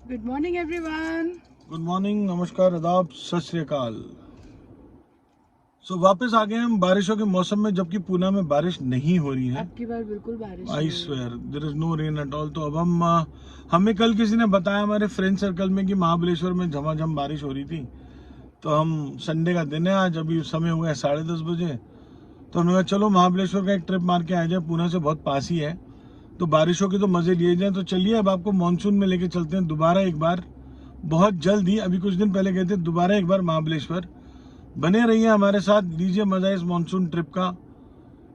Good morning everyone. Good morning, नमस्कार, आदाब, सत श्री अकाल। वापस आ गए हम बारिशों के मौसम में, जबकि पूना में बारिश नहीं हो रही है। अब की बार बिल्कुल बारिश I swear there is no rain at all. तो अब हमें कल किसी ने बताया हमारे फ्रेंड सर्कल में कि महाबलेश्वर में झमाझम बारिश हो रही थी। तो हम संडे का दिन है आज, अभी समय हुआ है 10:30 बजे। तो हमने कहा चलो महाबलेश्वर का एक ट्रिप मार के आ जाए, पूना से बहुत पास ही है। तो बारिशों के तो मजे लिए जाए। तो चलिए अब आपको मानसून में लेके चलते हैं दोबारा एक बार, बहुत जल्द ही। अभी कुछ दिन पहले गए थे, दोबारा एक बार महाबलेश्वर। बने रहिए हमारे साथ, लीजिए मजा इस मानसून ट्रिप का।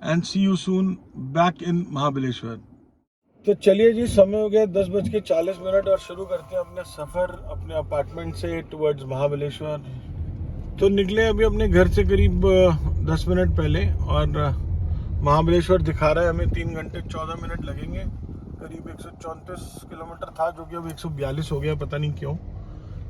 And see you soon back in Mahabaleshwar. तो चलिए जी, समय हो गया 10:40 और शुरू करते हैं अपना सफर अपने अपार्टमेंट से टुवर्ड्स महाबलेश्वर। तो निकले अभी अपने घर से करीब 10 मिनट पहले, और महाबलेश्वर दिखा रहा है हमें 3 घंटे 14 मिनट लगेंगे। करीब 134 किलोमीटर था, जो कि अब 142 हो गया, पता नहीं क्यों।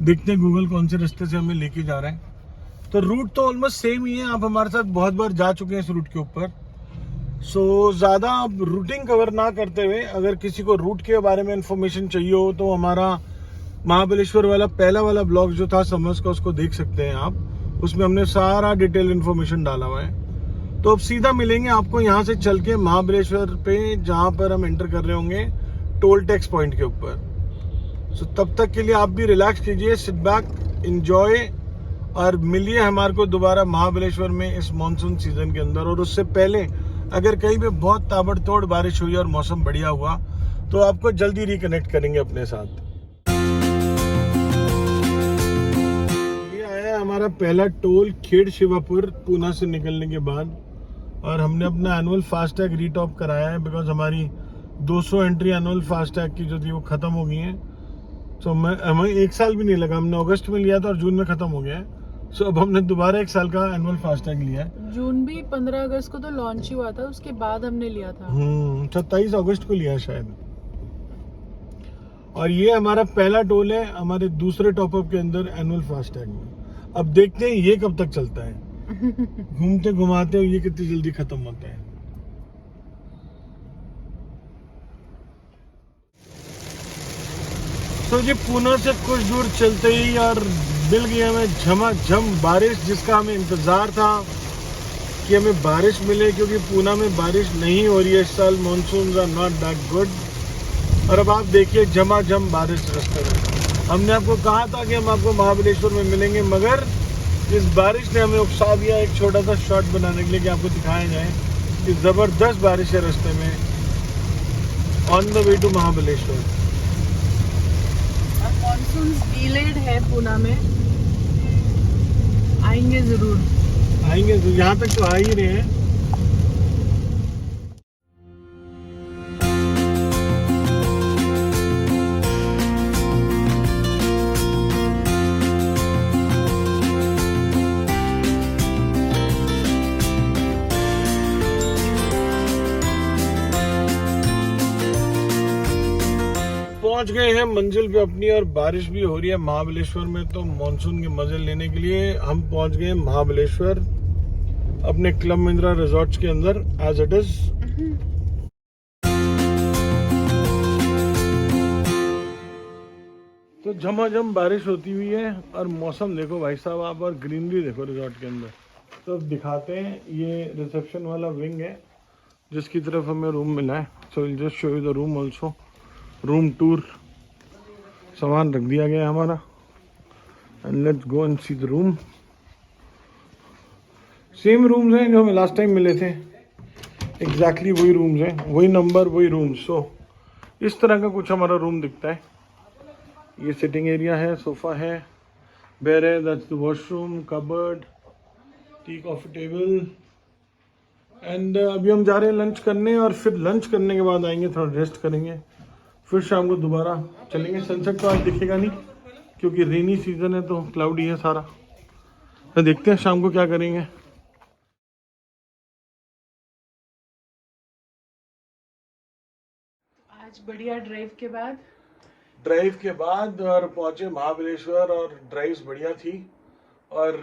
देखते हैं गूगल कौन से रास्ते से हमें लेके जा रहा है। तो रूट तो ऑलमोस्ट सेम ही है, आप हमारे साथ बहुत बार जा चुके हैं इस रूट के ऊपर। ज़्यादा रूटिंग कवर ना करते हुए, अगर किसी को रूट के बारे में इंफॉर्मेशन चाहिए हो तो हमारा महाबलेश्वर वाला पहला वाला ब्लॉग जो था समर्स का, उसको देख सकते हैं आप। उसमें हमने सारा डिटेल इंफॉर्मेशन डाला हुआ है। तो अब सीधा मिलेंगे आपको यहाँ से चल के महाबलेश्वर पे, जहाँ पर हम एंटर कर रहे होंगे टोल टैक्स पॉइंट के ऊपर। तब तक के लिए आप भी रिलैक्स कीजिए, सिट बैक, एंजॉय, और मिलिए हमारे को दोबारा महाबलेश्वर में इस मानसून सीजन के अंदर। और उससे पहले अगर कहीं पे बहुत ताबड़तोड़ बारिश हुई और मौसम बढ़िया हुआ तो आपको जल्दी रिकनेक्ट करेंगे अपने साथ। ये आया हमारा पहला टोल, खेड़ शिवापुर, पूना से निकलने के बाद। और हमने अपना एनुअल फास्टैग रीटॉप कराया है, बिकॉज हमारी 200 एंट्री एनुअल फास्टैग की जो थी वो खत्म हो गई है। हमें 1 साल भी नहीं लगा, हमने अगस्त में लिया था और जून में खत्म हो गया है। अब हमने दोबारा 1 साल का एनुअल फास्टैग लिया है। जून भी 15 अगस्त को तो लॉन्च हुआ था, उसके बाद हमने लिया था। 27 अगस्त को लिया है शायद। और ये हमारा पहला टोल है हमारे दूसरे टॉपअप के अंदर एनुअल फास्टैग में। अब देखते हैं ये कब तक चलता है। घूमते घुमाते ये कितनी जल्दी खत्म होता है। तो ये पूना से कुछ दूर चलते ही और मिल गई हमें झमाझम बारिश, जिसका हमें इंतजार था कि हमें बारिश मिले, क्योंकि पूना में बारिश नहीं हो रही है इस साल। Monsoon are not that good. और अब आप देखिए झमाझम बारिश रास्ते में। हमने आपको कहा था कि हम आपको महाबलेश्वर में मिलेंगे, मगर इस बारिश ने हमें उकसा दिया एक छोटा सा शॉट बनाने के लिए कि आपको दिखाया जाए कि जबरदस्त बारिश है रास्ते में, on the way to Mahabaleshwar. Monsoon delayed है पूना में, आएंगे जरूर। आएंगे तो यहाँ तक तो आ ही रहे हैं। पहुंच गए हैं मंजिल पे अपनी, और बारिश भी हो रही है महाबलेश्वर में। तो मानसून के मजे लेने के लिए हम पहुंच गए महाबलेश्वर अपने क्लब महिंद्रा रिजॉर्ट्स के अंदर, एज इट इज। तो झमाझम बारिश होती हुई है, और मौसम देखो भाई साहब आप, और ग्रीनरी देखो रिजॉर्ट के अंदर। तो अब दिखाते हैं, ये रिसेप्शन वाला विंग है जिसकी तरफ हमें रूम मिला है। So will just show you the room also. Room tour, सामान रख दिया गया हमारा, and let's go and see the room. Same rooms हैं जो हमें लास्ट टाइम मिले थे, एग्जैक्टली वही रूम्स हैं, वही नंबर, वही रूम्स। सो इस तरह का कुछ हमारा रूम दिखता है। ये सिटिंग एरिया है, सोफा है, बेड है, that's the washroom, cupboard, tea coffee table. And अभी हम जा रहे हैं लंच करने, और फिर लंच करने के बाद आएंगे, थोड़ा रेस्ट करेंगे, फिर शाम को दोबारा चलेंगे। सनसेट तो आज दिखेगा नहीं क्योंकि रेनी सीजन है, तो क्लाउडी है सारा। तो देखते हैं शाम को क्या करेंगे। आज बढ़िया ड्राइव के बाद और पहुंचे महाबलेश्वर, और ड्राइव बढ़िया थी, और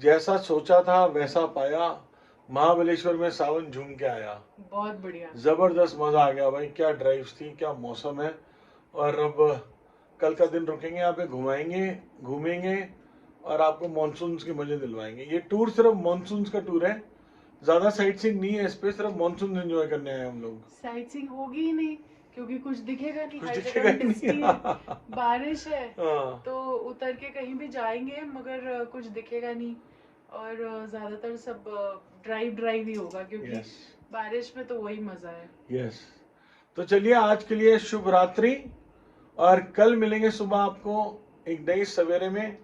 जैसा सोचा था वैसा पाया। महाबलेश्वर में सावन झूम के आया, बहुत बढ़िया, जबरदस्त मजा आ गया भाई। क्या ड्राइव्स थी, क्या मौसम है। और अब कल का दिन रुकेंगे यहाँ पे, घुमाएंगे, घूमेंगे और आपको मॉनसून के मजे दिलवाएंगे। ये टूर सिर्फ मॉनसून का टूर है, ज्यादा साइट सीइंग नहीं है इस पे, सिर्फ मॉनसून एंजॉय करने आए हम लोग। साइट सीइंग होगी ही नहीं क्योंकि कुछ दिखेगा नहीं, कुछ हर दिखेगा जगह ही मिस्टी नहीं। है, बारिश है, हाँ। तो उतर के कहीं भी जाएंगे मगर कुछ दिखेगा नहीं। और ज्यादातर सब ड्राइव ड्राइव ही होगा क्योंकि यस बारिश में तो वही मजा है। यस। तो चलिए आज के लिए शुभ रात्रि, और कल मिलेंगे सुबह आपको एक नई सवेरे में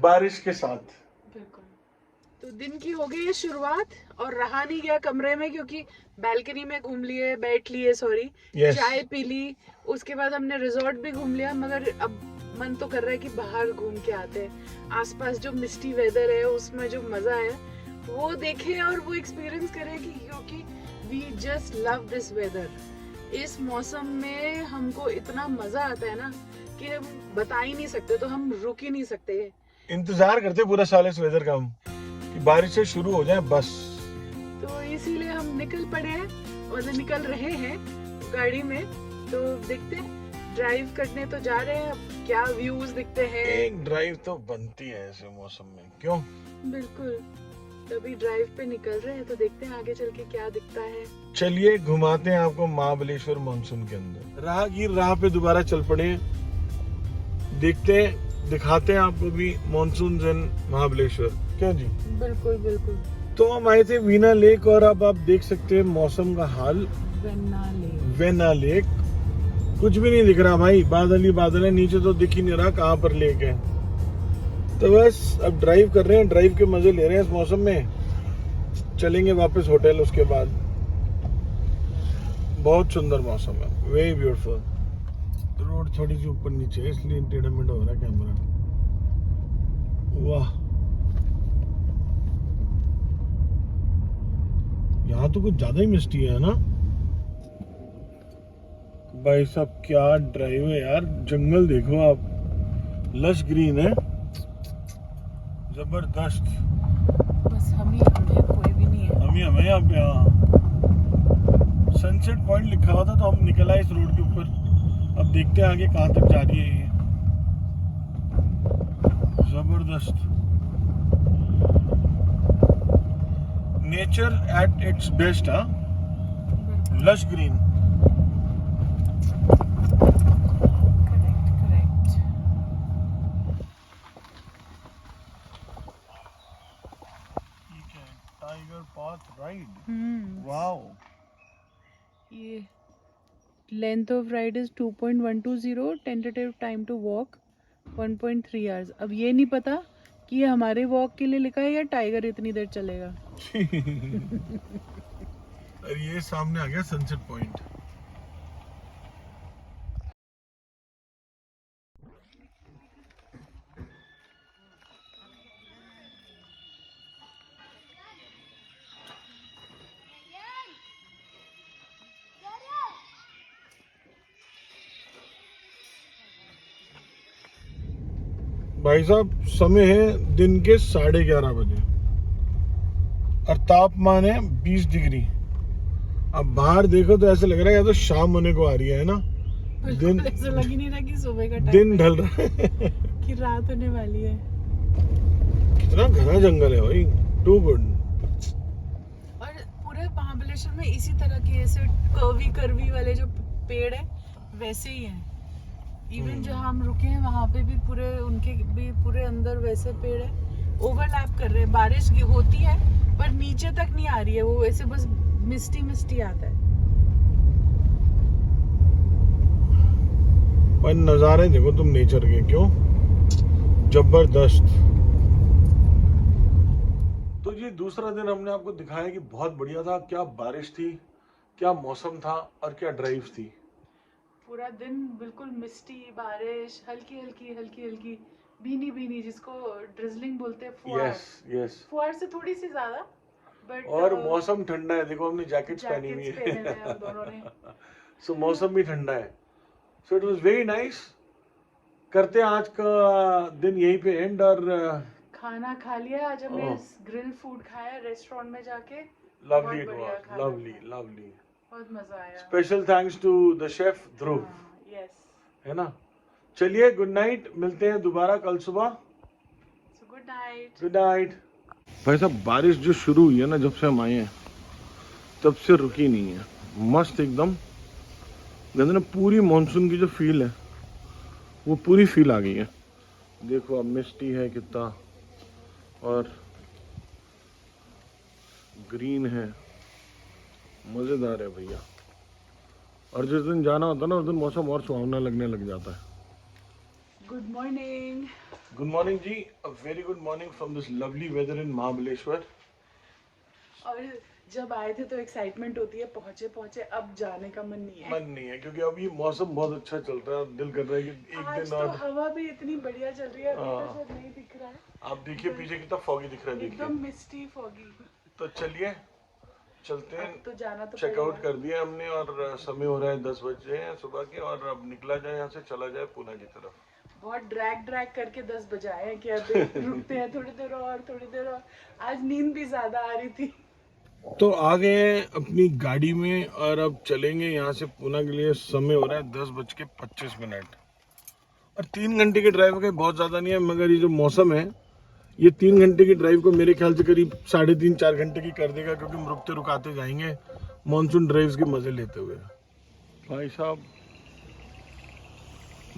बारिश के साथ। बिल्कुल। तो दिन की हो गई है शुरुआत और रहा नहीं गया कमरे में क्योंकि बालकनी में घूम लिए, बैठ लिए, सॉरी, Yes. चाय पी ली, उसके बाद हमने रिजॉर्ट भी घूम लिया, मगर अब मन तो कर रहा है कि बाहर घूम के आते हैं, आसपास जो मिस्टी वेदर है उसमें जो मजा है वो देखें और वो एक्सपीरियंस करें कि क्योंकि we just love this weather. इस मौसम में हमको इतना मजा आता है ना कि हम बता ही नहीं सकते, तो हम रुक ही नहीं सकते। इंतजार करते पूरा साल इस वेदर का हम, कि बारिश से शुरू हो जाए बस। तो इसीलिए हम निकल पड़े हैं, मतलब निकल रहे हैं गाड़ी में। तो देखते हैं, ड्राइव करने तो जा रहे हैं, अब क्या व्यूज दिखते हैं। एक ड्राइव तो बनती है ऐसे मौसम में, क्यों? बिल्कुल। तभी ड्राइव पे निकल रहे हैं, तो देखते हैं आगे चल के क्या दिखता है। चलिए घुमाते हैं आपको महाबलेश्वर मानसून के अंदर। राहगीर राह पे दोबारा चल पड़े हैं, देखते हैं, दिखाते हैं आपको भी मानसून इन महाबलेश्वर। क्यों जी? बिल्कुल बिल्कुल। तो हम आए थे वीना लेक, और अब आप देख सकते हैं मौसम का हाल। वेना लेक कुछ भी नहीं दिख रहा भाई, बादल ही बादल है, नीचे तो दिख ही नहीं रहा कहाँ पर लेक है। तो बस अब ड्राइव कर रहे हैं, ड्राइव के मजे ले रहे हैं इस मौसम में। चलेंगे वापस होटल उसके बाद। बहुत सुंदर मौसम है, वेरी ब्यूटीफुल। रोड थोड़ी सी ऊपर नीचे है इसलिए टेढ़ा मेढ़ा हो रहा है कैमरा। वाह, यहाँ तो कुछ ज्यादा ही मिस्टी है ना भाई साहब। क्या ड्राइव है यार, जंगल देखो आप, लश ग्रीन है, जबरदस्त। बस हम ही हैं, कोई भी नहीं है। हम ही हमें यहाँ पे। हाँ, सनसेट पॉइंट लिखा हुआ था तो हम निकल आए इस रोड के ऊपर। अब देखते हैं आगे कहाँ तक जा रही है ये। जबरदस्त नेचर एट इट्स बेस्ट। हाँ, lush green. Correct. Tiger path ride. Hmm. Wow. ये length of ride is 2.120, tentative time to walk 1.3 hours. अब ये नहीं पता कि ये हमारे वॉक के लिए लिखा है या टाइगर इतनी देर चलेगा। और ये सामने आ गया सनसेट पॉइंट। भाई साहब समय है दिन के 11:30 बजे और तापमान है 20 डिग्री। अब बाहर देखो तो ऐसा लग रहा है या तो शाम होने को आ रही है ना, दिन ऐसा लग ही नहीं रहा कि सुबह का टाइम दिन ढल रहा है। कि रात होने वाली है। कितना घना जंगल है भाई, टू गुड। और पूरे महाबलेश्वर में इसी तरह के ऐसे कर्वी वाले जो पेड़ है वैसे ही हैं। इवन जहाँ हम रुके हैं वहाँ पे भी पूरे उनके भी पूरे अंदर वैसे पेड़ है, ओवरलैप कर रहे हैं। बारिश होती है पर नीचे तक नहीं आ रही है, वो ऐसे बस मिस्टी मिस्टी आता है। पर नजारे देखो तुम नेचर के, क्यों जबरदस्त। तो ये दूसरा दिन हमने आपको दिखाया कि बहुत बढ़िया था। क्या बारिश थी, क्या मौसम था और क्या ड्राइव थी। पूरा दिन बिल्कुल मिस्टी, बारिश, हल्की हल्की हल्की हल्की भीनी भीनी, जिसको ड्रिजलिंग बोलते हैं, फुहार। Yes yes. फुहार से थोड़ी सी ज्यादा, बट और मौसम ठंडा है, देखो हमने जैकेट्स पहनी हुई पहने हुए हैं हम दोनों ने। है। सो मौसम भी ठंडा है। So it was very nice. करते हैं आज का दिन यहीं पे एंड। और खाना खा लिया आज हमने, ग्रिल फूड खाया रेस्टोरेंट में जाके। लवली, इट बढ़िया वाज खाना लवली था। लवली। बहुत मजा आया। Special thanks to the chef Dhruv, yes. है ना। चलिए गुड नाइट, मिलते हैं दोबारा कल सुबह। Good night. Good night. भाई साहब बारिश जो शुरू हुई है ना, जब से हम आए हैं तब से रुकी नहीं है। मस्त एकदम, कहते ना पूरी मॉनसून की जो फील है वो पूरी फील आ गई है। देखो अब मिस्टी है कितना, और ग्रीन है, मजेदार है भैया। और जिस दिन जाना होता है ना उस दिन मौसम और सुहावना लगने लग जाता है। Good morning. गुड मॉर्निंग जी, a very good morning from this lovely weather in Mahabaleshwar. और जब आए थे तो एक्साइटमेंट होती है, पहुंचे पहुंचे, अब जाने का मन नहीं है। मन नहीं है क्योंकि अभी मौसम बहुत अच्छा चल रहा है, दिल कर रहा है कि एक आज दिन तो और। हवा भी इतनी बढ़िया चल रही है, अभी तक नहीं दिख रहा है। आप देखिए पीछे कितना फॉगी दिख रहा है, एकदम देखिए। मिस्टी फॉगी। तो चलिए चलते हैं, अब तो जाना तो चेकआउट पड़ेगा। कर दिया हमने और समय हो रहा है 10 बजे हैं सुबह के, और अब निकला जाए यहाँ से, चला जाए पूना की तरफ। बहुत ड्रैग करके 10 बजाए हैं कि अभी रुकते हैं थोड़ी देर और, थोड़ी देर और। आज नींद भी ज्यादा आ रही थी। तो आ गए हैं अपनी गाड़ी में और अब चलेंगे यहाँ से पूना के लिए। समय हो रहा है 10:25। और 3 घंटे की ड्राइव के बहुत ज़्यादा नहीं है, मगर ये जो मौसम है ये 3 घंटे की ड्राइव को मेरे ख्याल से करीब 3.5-4 घंटे की कर देगा, क्योंकि हम रुकते रुकाते जाएंगे मॉनसून ड्राइव्स के मज़े लेते हुए। भाई साहब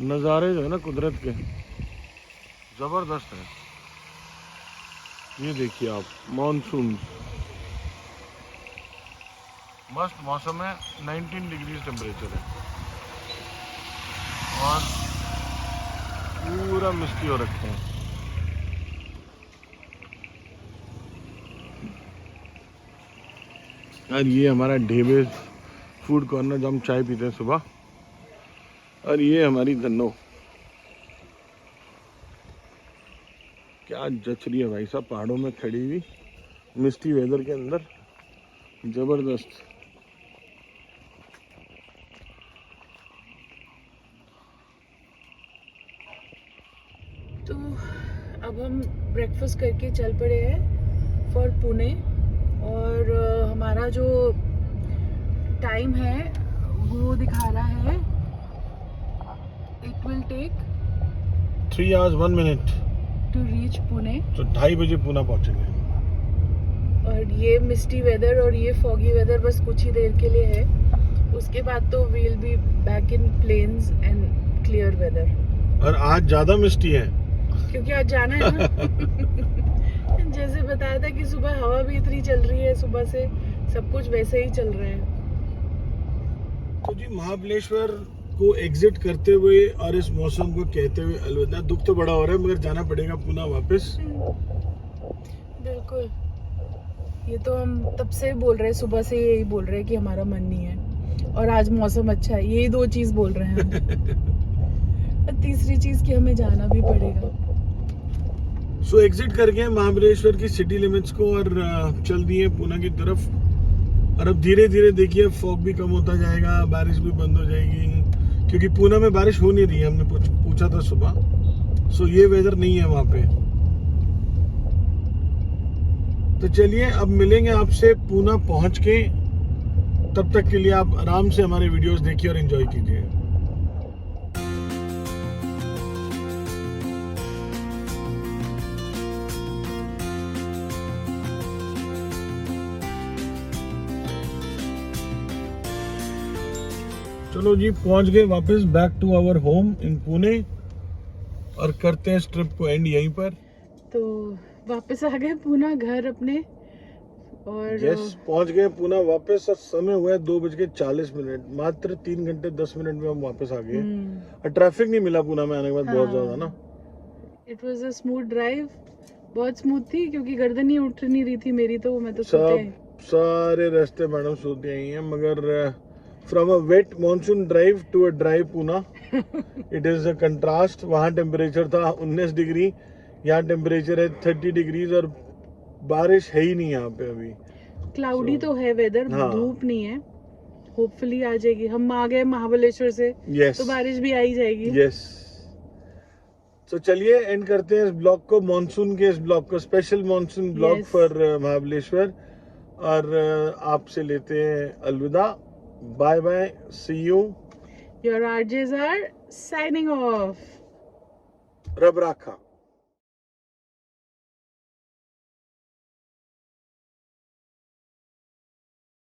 नज़ारे जो है ना कुदरत के, ज़बरदस्त है। ये देखिए आप, मानसून मस्त मौसम है, 19 डिग्री टेम्परेचर है और पूरा मिस्टी हो रखे हैं। और ये हमारा ढेबे फूड कॉर्नर जहाँ हम चाय पीते हैं सुबह। और ये हमारी धन्नो, क्या जच रही है भाई साहब पहाड़ों में खड़ी हुई मिस्टी वेदर के अंदर, जबरदस्त। तो अब हम ब्रेकफास्ट करके चल पड़े हैं फॉर पुणे। और हमारा जो टाइम है वो दिखा रहा है, it will take 3 hours 1 minute to reach Pune. तो 2:30 बजे पूना पहुंचेंगे। और ये मिस्टी वेदर और ये फॉगी वेदर बस कुछ ही देर के लिए है, उसके बाद तो we will be back in plains and clear weather. और आज ज्यादा मिस्टी है क्योंकि आज जाना है ना। जैसे बताया था कि सुबह हवा भी इतनी चल रही है, सुबह से सब कुछ वैसे ही चल रहा है। तो जी महाबलेश्वर को एग्जिट करते हुए और इस मौसम को कहते हुए अलविदा। दुख तो बड़ा हो रहा है मगर जाना पड़ेगा पूना वापस। बिल्कुल, ये तो हम तब से बोल रहे हैं, सुबह से यही बोल रहे हैं कि हमारा मन नहीं है, और आज मौसम अच्छा है, यही 2 चीज बोल रहे हैं हम। और तीसरी चीज कि हमें जाना भी पड़ेगा। सो एग्जिट कर गए महाबलेश्वर की सिटी लिमिट्स को और चल दिए पूना की तरफ। और अब धीरे धीरे देखिए फॉग भी कम होता जाएगा, बारिश भी बंद हो जाएगी, क्योंकि पूना में बारिश हो नहीं रही है, हमने पूछा था सुबह। सो ये वेदर नहीं है वहां पे। तो चलिए अब मिलेंगे आपसे पूना पहुंच के, तब तक के लिए आप आराम से हमारे वीडियोस देखिए और एंजॉय कीजिए। चलो जी पहुंच गए वापस back to our home in Pune, और करते हैं इस ट्रिप को एंड यहीं पर। तो वापस आ गए पूना घर अपने, और यस पहुंच गए पूना वापस। और समय हुआ है 2:40। मात्र 3 घंटे 10 मिनट में हम वापस आ गए। और ट्रैफिक नहीं मिला पूना में आने के बाद बहुत ज्यादा ना। It was a smooth drive, बहुत स्मूथ थी, क्योंकि गर्दन ही उठ नहीं रही थी मेरी, तो मैं तो सारे रास्ते मैडम सोते आई हैं, मगर from a wet monsoon drive to a dry Poona it is a contrast. वहाँ टेम्परेचर था 19 डिग्री, यहाँ टेम्परेचर है 30 डिग्रीज, और बारिश है ही नहीं यहाँ पे अभी। क्लाउडी तो है वेदर, धूप नहीं है। होपफुली आ जाएगी। हम आ गए महाबलेश्वर से, तो बारिश भी आ ही जाएगी। यस तो चलिए एंड करते हैं इस ब्लॉग को, मॉनसून के इस ब्लॉग को, special monsoon blog for Mahabaleshwar. और आपसे लेते हैं अलविदा। Bye bye, see you Your RJs are signing off. रब राखा।